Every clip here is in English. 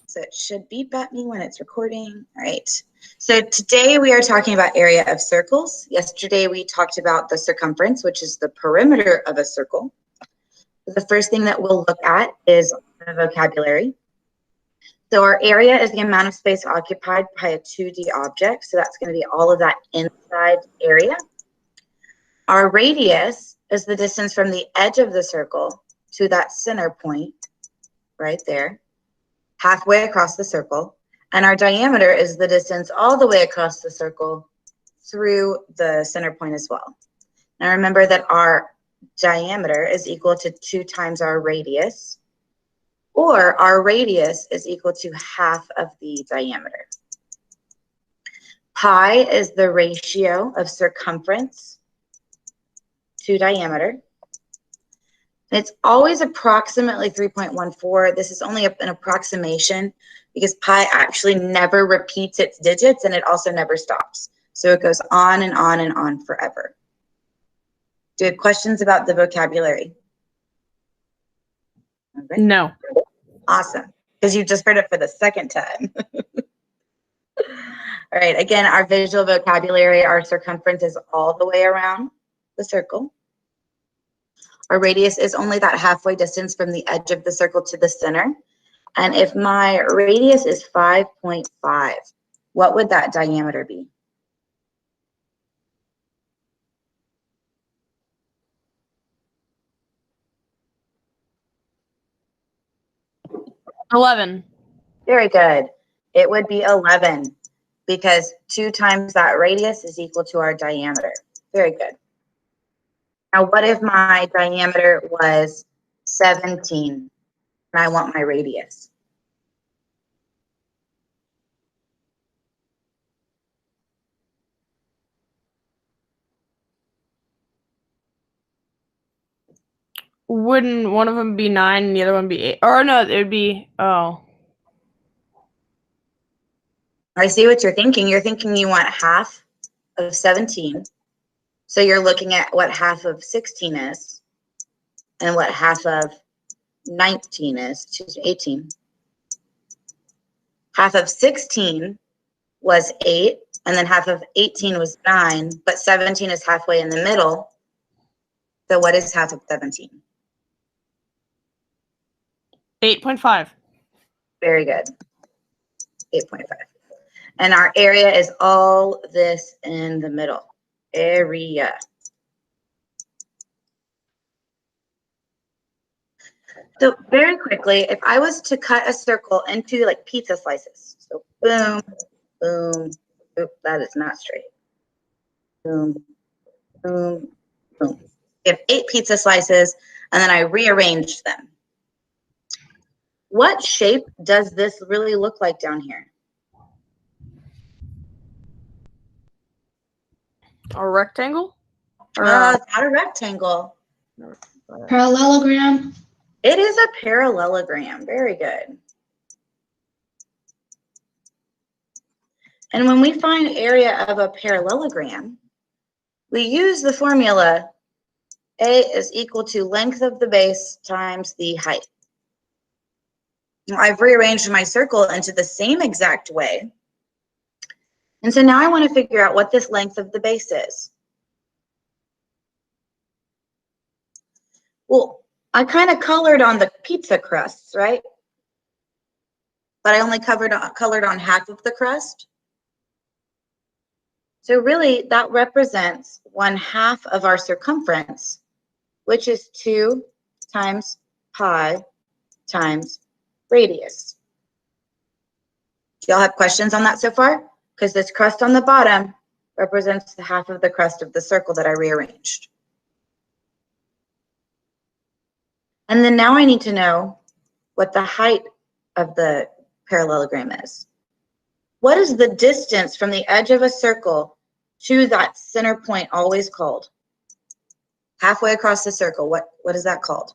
So it should beep at me when it's recording. All right. So today we are talking about area of circles. Yesterday we talked about the circumference, which is the perimeter of a circle. The first thing that we'll look at is the vocabulary. So our area is the amount of space occupied by a 2D object. So that's going to be all of that inside area. Our radius is the distance from the edge of the circle to that center point right there, halfway across the circle. And our diameter is the distance all the way across the circle through the center point as well. Now remember that our diameter is equal to 2 times our radius, or our radius is equal to half of the diameter. Pi is the ratio of circumference to diameter. It's always approximately 3.14. This is only an approximation because pi actually never repeats its digits and it also never stops. So it goes on and on and on forever. Do you have questions about the vocabulary? Okay. No. Awesome, because you just heard it for the second time. All right, again, our visual vocabulary, our circumference is all the way around the circle. Our radius is only that halfway distance from the edge of the circle to the center. And if my radius is 5.5, what would that diameter be? $11. Very good. It would be 11 because 2 times that radius is equal to our diameter. Very good. Now, what if my diameter was 17 and I want my radius? Wouldn't one of them be 9 and the other one be 8? Or no, it would be, oh. I see what you're thinking. You're thinking you want half of 17. So you're looking at what half of 16 is and what half of 19 is, 18. Half of 16 was 8, and then half of 18 was 9, but 17 is halfway in the middle. So what is half of 17? 8.5. Very good. 8.5. And our area is all this in the middle. Area. So very quickly, if I was to cut a circle into like pizza slices, so boom, boom, oop, that is not straight. Boom, boom, boom. I have 8 pizza slices, and then I rearranged them. What shape does this really look like down here? A rectangle? Or It's not a rectangle. Parallelogram. It is a parallelogram. Very good. And when we find area of a parallelogram, we use the formula A is equal to length of the base times the height. Now, I've rearranged my circle into the same exact way. And so now I want to figure out what this length of the base is. Well, I kind of colored on the pizza crusts, right? But I only colored on half of the crust. So really, that represents 1/2 of our circumference, which is 2 times pi times radius. Do y'all have questions on that so far? Because this crust on the bottom represents the half of the crust of the circle that I rearranged. And then now I need to know what the height of the parallelogram is. What is the distance from the edge of a circle to that center point always called? Halfway across the circle, what is that called?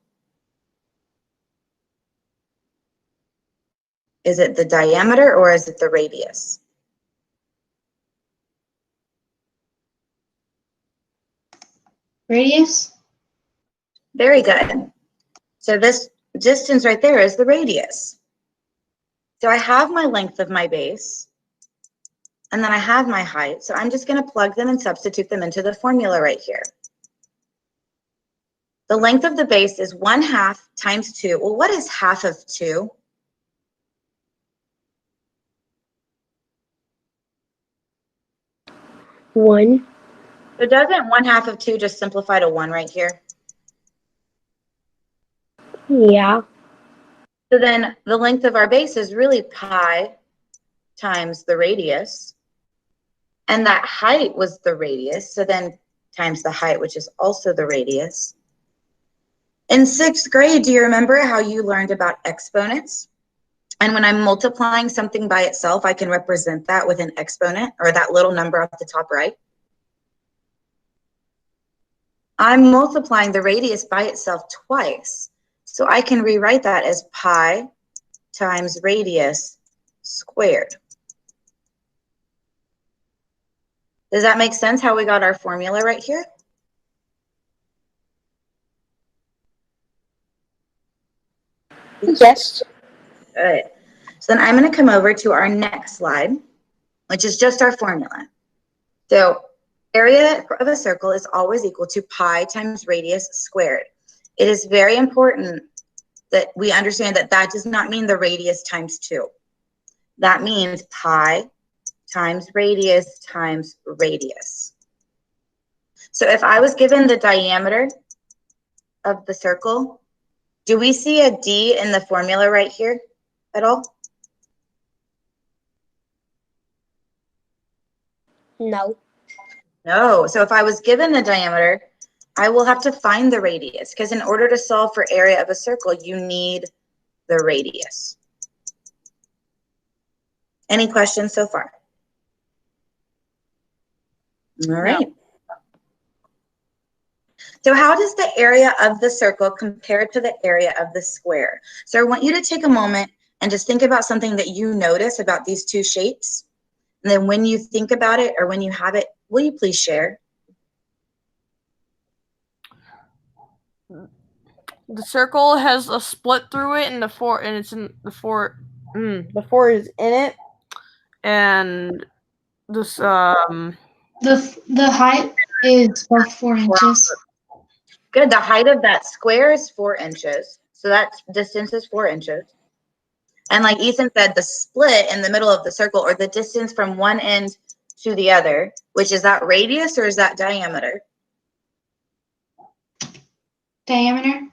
Is it the diameter or is it the radius? Radius. Very good. So this distance right there is the radius. So I have my length of my base, and then I have my height. So I'm just going to plug them and substitute them into the formula right here. The length of the base is 1/2 times 2. Well, what is half of 2? One. So doesn't 1/2 of 2 just simplify to 1 right here? Yeah. So then the length of our base is really pi times the radius. And that height was the radius. So then times the height, which is also the radius. In 6th grade, do you remember how you learned about exponents? And when I'm multiplying something by itself, I can represent that with an exponent, or that little number at the top right. I'm multiplying the radius by itself twice. So I can rewrite that as pi times radius squared. Does that make sense how we got our formula right here? Yes. Good. So then I'm going to come over to our next slide, which is just our formula. So area of a circle is always equal to pi times radius squared. It is very important that we understand that that does not mean the radius times 2. That means pi times radius times radius. So if I was given the diameter of the circle, do we see a D in the formula right here at all? No. No. So if I was given the diameter, I will have to find the radius, because in order to solve for area of a circle, you need the radius. Any questions so far? All right. No. So how does the area of the circle compare to the area of the square? So I want you to take a moment and just think about something that you notice about these two shapes. And then when you think about it, or when you have it, will you please share? The circle has a split through it, and the 4 is in it, and this The height is 4 inches. Good. The height of that square is 4 inches. So that distance is 4 inches. And like Ethan said, the split in the middle of the circle, or the distance from one end to the other, which is that radius or is that diameter? Diameter.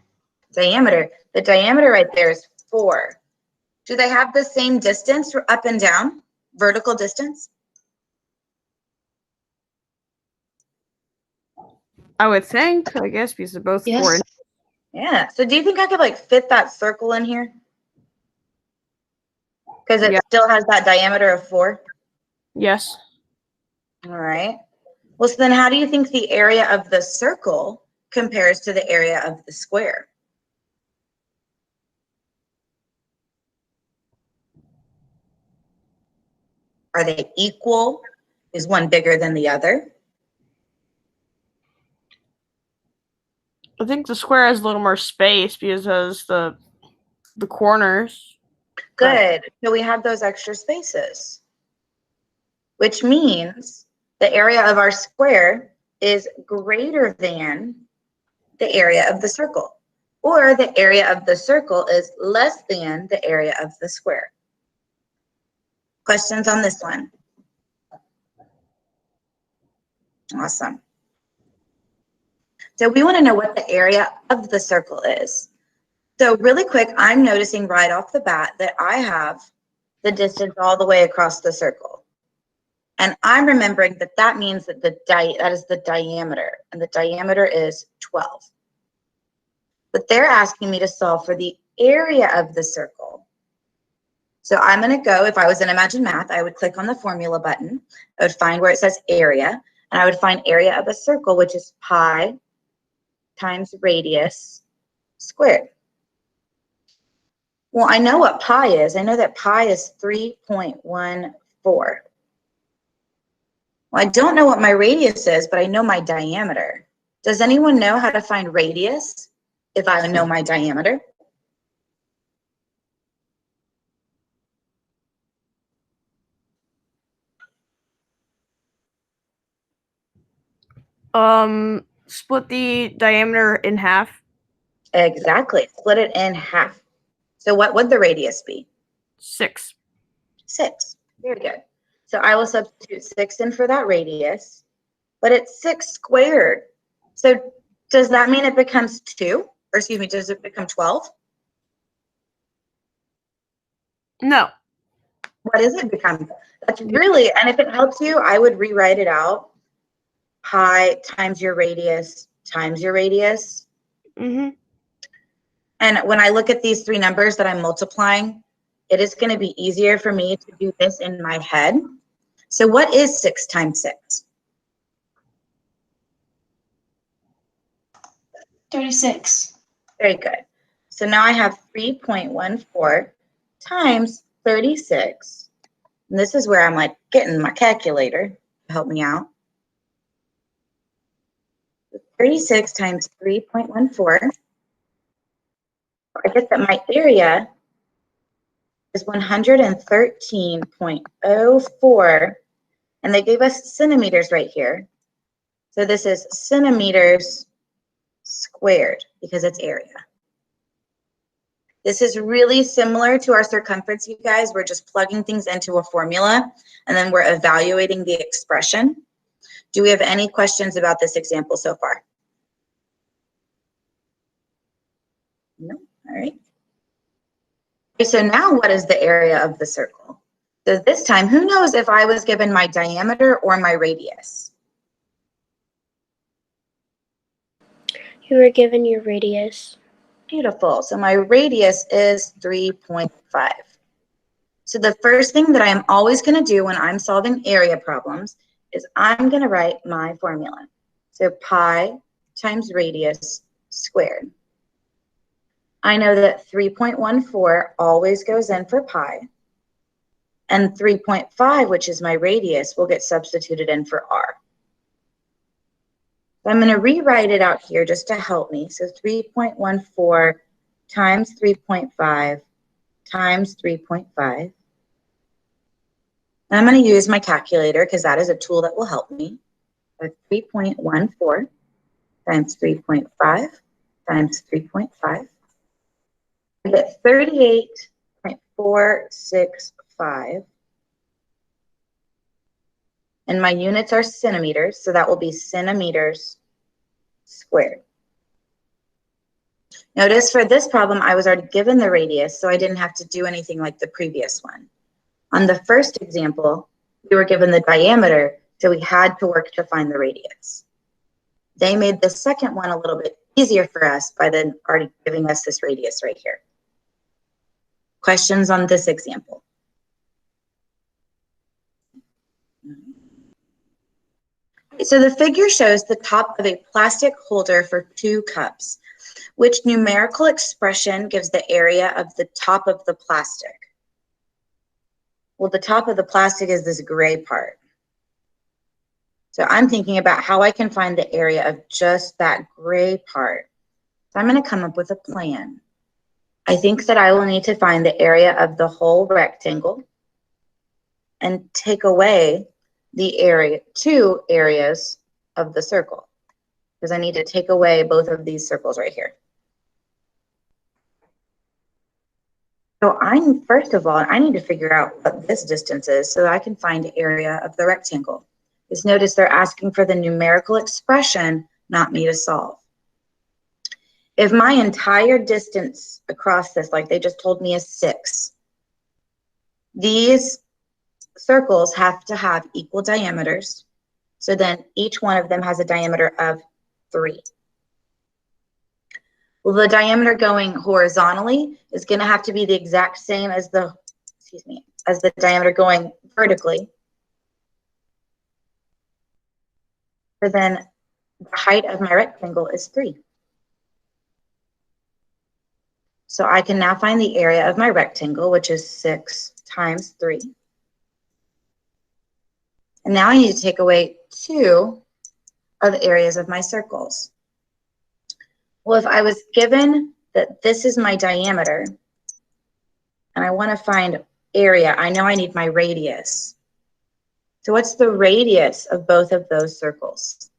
Diameter. The diameter right there is 4. Do they have the same distance up and down? Vertical distance? I would think, I guess, because they're both 4 Yes. inches. Yeah. So do you think I could like fit that circle in here? Because it still has that diameter of 4? Yes. All right. Well, so then how do you think the area of the circle compares to the area of the square? Are they equal? Is one bigger than the other? I think the square has a little more space because it has the corners. Good. So we have those extra spaces, which means the area of our square is greater than the area of the circle, or the area of the circle is less than the area of the square. Questions on this one? Awesome. So we want to know what the area of the circle is. So really quick, I'm noticing right off the bat that I have the distance all the way across the circle. And I'm remembering that that means that that is the diameter, and the diameter is 12. But they're asking me to solve for the area of the circle. So I'm going to go, if I was in Imagine Math, I would click on the formula button. I would find where it says area, and I would find area of a circle, which is pi times radius squared. Well, I know what pi is. I know that pi is 3.14. Well, I don't know what my radius is, but I know my diameter. Does anyone know how to find radius if I know my diameter? Split the diameter in half. Exactly. Split it in half. So what would the radius be? 6. 6. Very good. So I will substitute 6 in for that radius, but it's 6 squared. So does that mean it becomes 2? Or excuse me, does it become 12? No. What does it become? That's really, and if it helps you, I would rewrite it out. Pi times your radius times your radius. Mm-hmm. And when I look at these 3 numbers that I'm multiplying, it is going to be easier for me to do this in my head. So what is 6 times 6? 36. Very good. So now I have 3.14 times 36. And this is where I'm like getting my calculator to help me out. 36 times 3.14. I get that my area is 113.04. And they gave us centimeters right here. So this is centimeters squared because it's area. This is really similar to our circumference, you guys. We're just plugging things into a formula, and then we're evaluating the expression. Do we have any questions about this example so far? No? All right. Okay, so now what is the area of the circle? So this time, who knows if I was given my diameter or my radius? You were given your radius. Beautiful. So my radius is 3.5. So the first thing that I am always going to do when I'm solving area problems is I'm going to write my formula. So pi times radius squared. I know that 3.14 always goes in for pi. And 3.5, which is my radius, will get substituted in for r. So I'm going to rewrite it out here just to help me. So 3.14 times 3.5 times 3.5. And I'm going to use my calculator because that is a tool that will help me. So 3.14 times 3.5 times 3.5. I get 38.465. And my units are centimeters, so that will be centimeters squared. Notice for this problem, I was already given the radius, so I didn't have to do anything like the previous one. On the first example, we were given the diameter, so we had to work to find the radius. They made the second one a little bit easier for us by then already giving us this radius right here. Questions on this example? So the figure shows the top of a plastic holder for 2 cups. Which numerical expression gives the area of the top of the plastic? Well, the top of the plastic is this gray part. So I'm thinking about how I can find the area of just that gray part. So I'm going to come up with a plan. I think that I will need to find the area of the whole rectangle and take away the area, 2 areas of the circle, because I need to take away both of these circles right here. So first of all, I need to figure out what this distance is so that I can find the area of the rectangle. Just notice they're asking for the numerical expression, not me to solve. If my entire distance across this, like they just told me, is 6, these circles have to have equal diameters. So then each one of them has a diameter of 3. Well, the diameter going horizontally is going to have to be the exact same as the diameter going vertically. So then the height of my rectangle is 3. So I can now find the area of my rectangle, which is 6 times 3. And now I need to take away 2 of the areas of my circles. Well, if I was given that this is my diameter, and I want to find area, I know I need my radius. So what's the radius of both of those circles?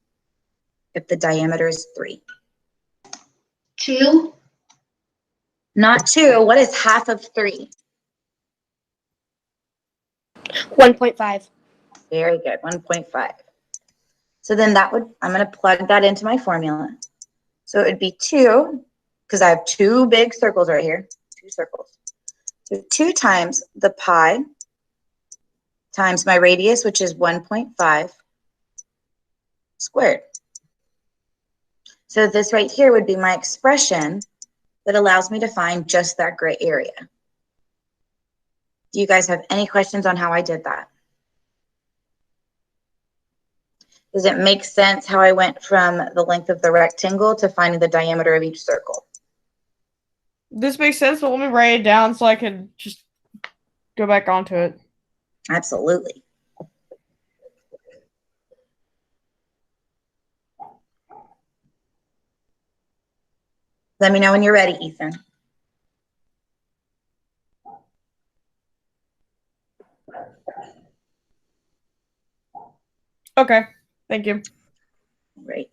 if the diameter is 3? 2. Not 2. What is half of 3? 1.5. Very good, 1.5. So then that would, I'm going to plug that into my formula. So it would be 2, because I have 2 big circles right here, 2 circles. So 2 times the pi times my radius, which is 1.5 squared. So this right here would be my expression that allows me to find just that gray area. Do you guys have any questions on how I did that? Does it make sense how I went from the length of the rectangle to finding the diameter of each circle? This makes sense, but let me write it down so I can just go back onto it. Absolutely. Let me know when you're ready, Ethan. Okay, thank you. Great.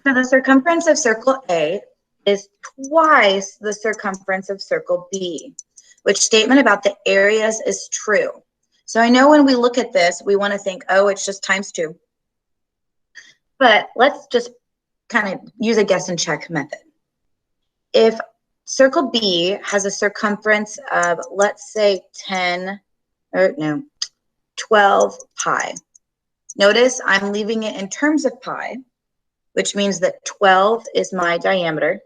So the circumference of circle A is twice the circumference of circle B. Which statement about the areas is true? So I know when we look at this, we want to think, oh, it's just times 2. But let's just kind of use a guess and check method. If circle B has a circumference of, let's say 12 pi. Notice I'm leaving it in terms of pi, which means that 12 is my diameter.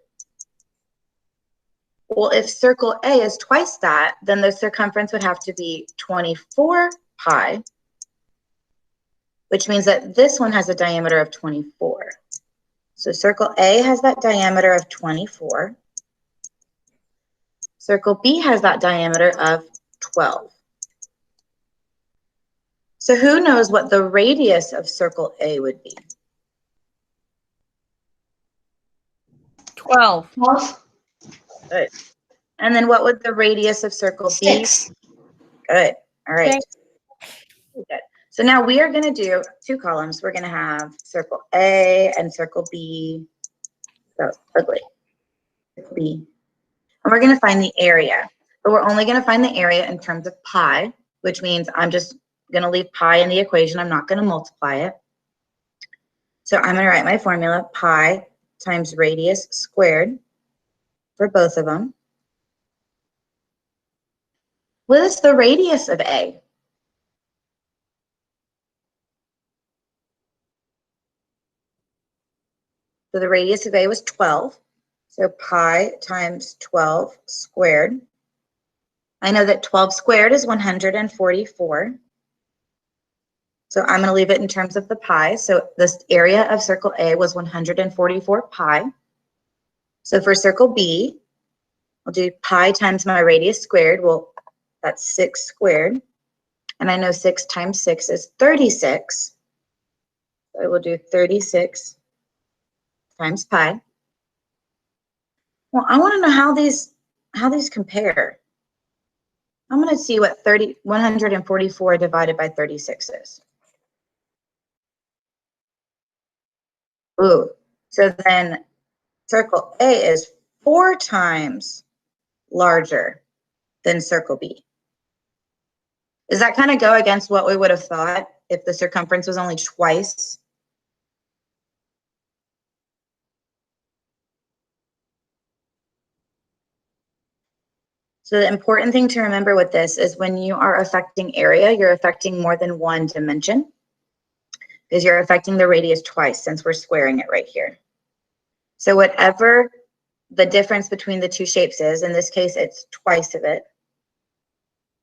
Well, if circle A is twice that, then the circumference would have to be 24 pi, which means that this one has a diameter of 24. So circle A has that diameter of 24. Circle B has that diameter of 12. So who knows what the radius of circle A would be? 12. 12. Good. And then what would the radius of circle B? 6. Good. All right. Okay. Good. So now we are going to do 2 columns. We're going to have circle A and circle B. So ugly. Circle B. And we're going to find the area. But we're only going to find the area in terms of pi, which means I'm just going to leave pi in the equation. I'm not going to multiply it. So I'm going to write my formula, pi times radius squared for both of them. What is the radius of A? So the radius of A was 12. So pi times 12 squared. I know that 12 squared is 144. So I'm going to leave it in terms of the pi. So this area of circle A was 144 pi. So for circle B, I'll do pi times my radius squared. Well, that's 6 squared. And I know 6 times 6 is 36. So I will do 36 times pi. Well, I want to know how these compare. I'm going to see what 144 divided by 36 is. Ooh, so then circle A is 4 times larger than circle B. Does that kind of go against what we would have thought if the circumference was only twice? So the important thing to remember with this is when you are affecting area, you're affecting more than one dimension because you're affecting the radius twice since we're squaring it right here. So whatever the difference between the 2 shapes is, in this case, it's twice of it.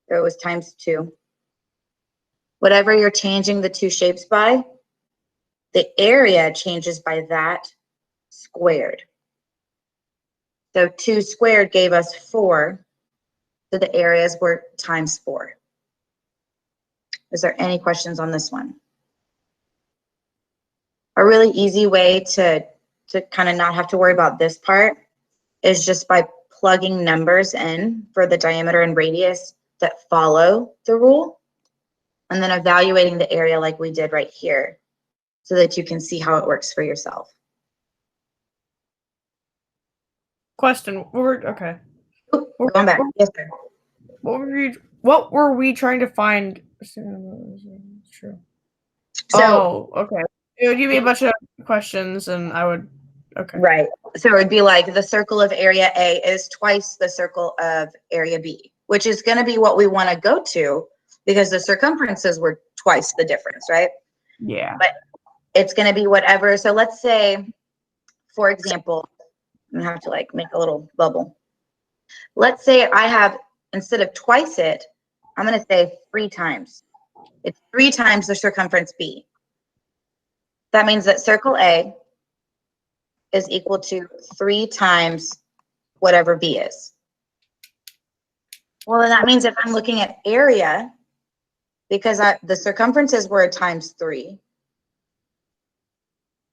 So it was times 2. Whatever you're changing the 2 shapes by, the area changes by that squared. So 2 squared gave us 4. So the areas were times 4. Is there any questions on this one? A really easy way to kind of not have to worry about this part is just by plugging numbers in for the diameter and radius that follow the rule, and then evaluating the area like we did right here. so that you can see how it works for yourself. Question. Okay. Oop, we're going back. Yes, sir. What were we trying to find? True. So, Okay. It would give me a bunch of questions, and I would. Okay. right. So it would be like the circle of area A is twice the circle of area B, which is going to be what we want to go to because the circumferences were twice the difference, right? Yeah. But it's going to be whatever. So let's say, for example, I'm going to have to like make a little bubble. Let's say I have, instead of twice it, I'm going to say 3 times. It's 3 times the circumference B. That means that circle A is equal to 3 times whatever B is. Well, then that means if I'm looking at area, because the circumferences were a times 3,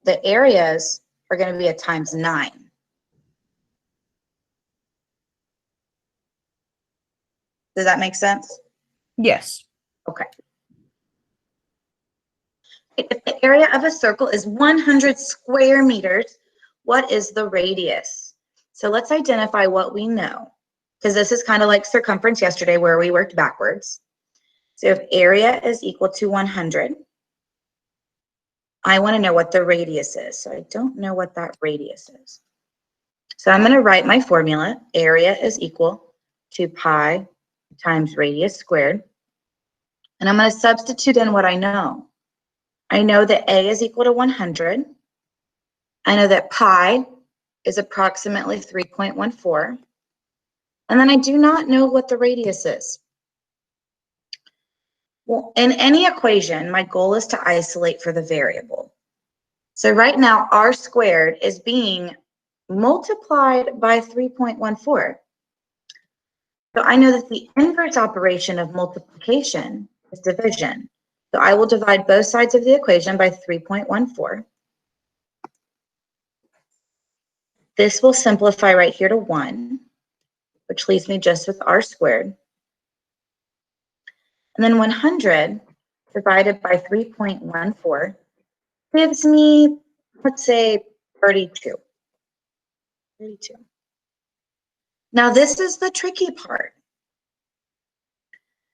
the areas are going to be a times 9. Does that make sense? Yes. Okay. If the area of a circle is 100 square meters, what is the radius? So let's identify what we know, because this is kind of like circumference yesterday where we worked backwards. So if area is equal to 100, I want to know what the radius is. So I don't know what that radius is. So I'm going to write my formula. Area is equal to pi times radius squared. And I'm going to substitute in what I know. I know that A is equal to 100. I know that pi is approximately 3.14. And then I do not know what the radius is. Well, in any equation, my goal is to isolate for the variable. So right now, r squared is being multiplied by 3.14. So I know that the inverse operation of multiplication is division. So I will divide both sides of the equation by 3.14. This will simplify right here to 1, which leaves me just with r squared. And then 100 divided by 3.14 gives me, let's say, 32. 32. Now, this is the tricky part.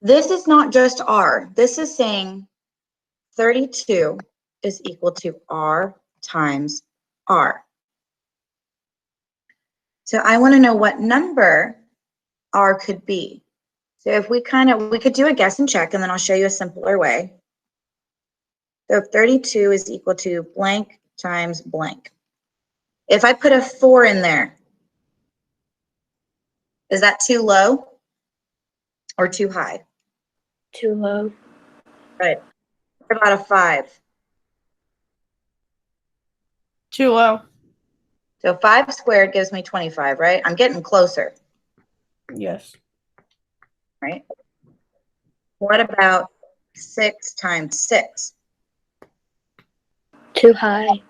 This is not just r. This is saying 32 is equal to r times r. So I want to know what number r could be. So if we could do a guess and check, and then I'll show you a simpler way. So if 32 is equal to blank times blank. If I put a 4 in there, is that too low or too high? Too low. Right. What about a 5? Too low. So 5 squared gives me 25, right? I'm getting closer, Yes. right? What about 6 times 6? Too high.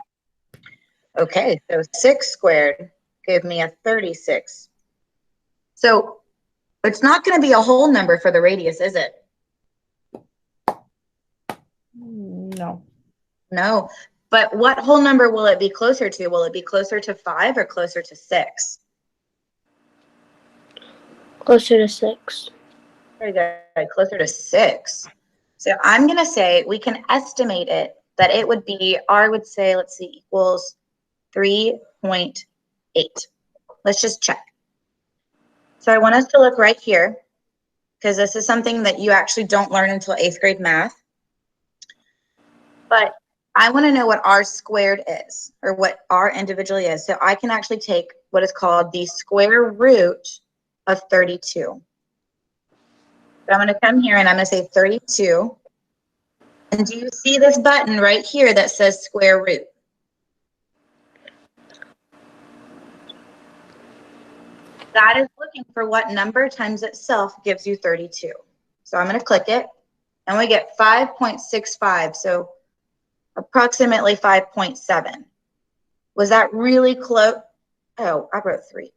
Okay, so 6 squared gave me a 36. So it's not going to be a whole number for the radius, is it? No. No. But what whole number will it be closer to? Will it be closer to 5 or closer to 6? Closer to 6. Very good. Closer to 6. So I'm going to say we can estimate it that it would be, R would say, let's see, equals 3.8. Let's just check. So I want us to look right here because this is something that you actually don't learn until 8th grade math. But I want to know what r squared is, or what r individually is. So I can actually take what is called the square root of 32. So I'm going to come here and I'm going to say 32. And do you see this button right here that says square root? That is looking for what number times itself gives you 32. So I'm going to click it, and we get 5.65, so approximately 5.7. Was that really close? Oh, I wrote 3.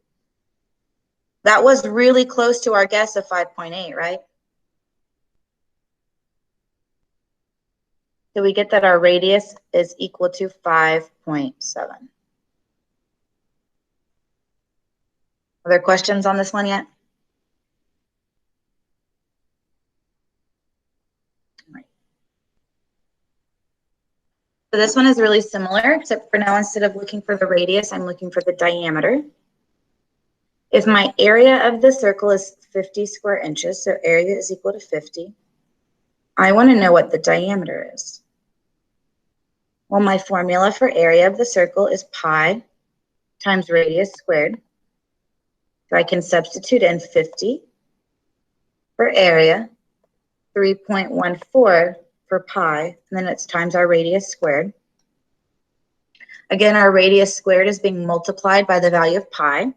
That was really close to our guess of 5.8, right? So we get that our radius is equal to 5.7. Are there questions on this one yet? So this one is really similar, except for now, instead of looking for the radius, I'm looking for the diameter. If my area of the circle is 50 square inches, so area is equal to 50, I want to know what the diameter is. Well, my formula for area of the circle is pi times radius squared. So I can substitute in 50 for area, 3.14 for pi, and then it's times our radius squared. Again, our radius squared is being multiplied by the value of pi.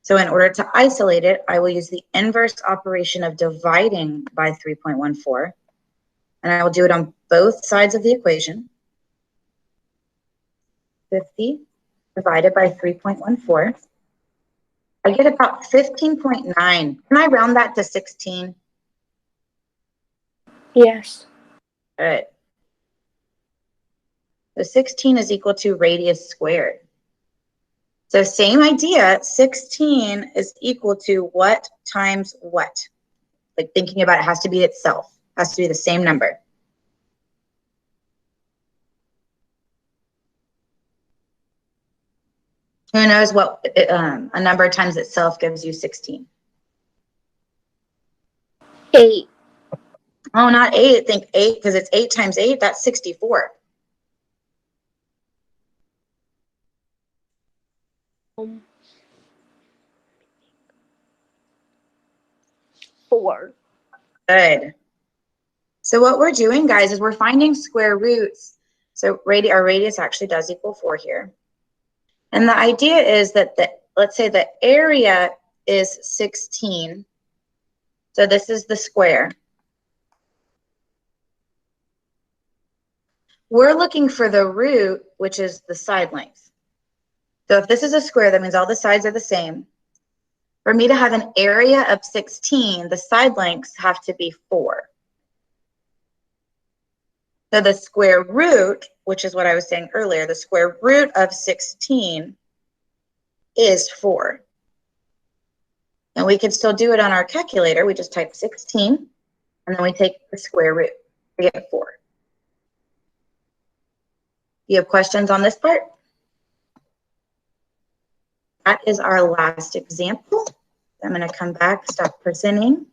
So in order to isolate it, I will use the inverse operation of dividing by 3.14. And I will do it on both sides of the equation. 50 divided by 3.14. I get about 15.9. Can I round that to 16? Yes. All right. So 16 is equal to radius squared. So same idea, 16 is equal to what times what? Like thinking about it has to be itself, has to be the same number. Who knows what a number times itself gives you 16? 8. Oh, not 8. Think 8 because it's 8 times 8. That's 64. Four. Good. So what we're doing, guys, is we're finding square roots. So our radius actually does equal 4 here. And the idea is that let's say the area is 16. So this is the square. We're looking for the root, which is the side length. So if this is a square, that means all the sides are the same. For me to have an area of 16, the side lengths have to be 4. So the square root, which is what I was saying earlier, the square root of 16 is 4. And we can still do it on our calculator. We just type 16, and then we take the square root to get 4. Do you have questions on this part? That is our last example. I'm going to come back, stop presenting,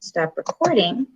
stop recording.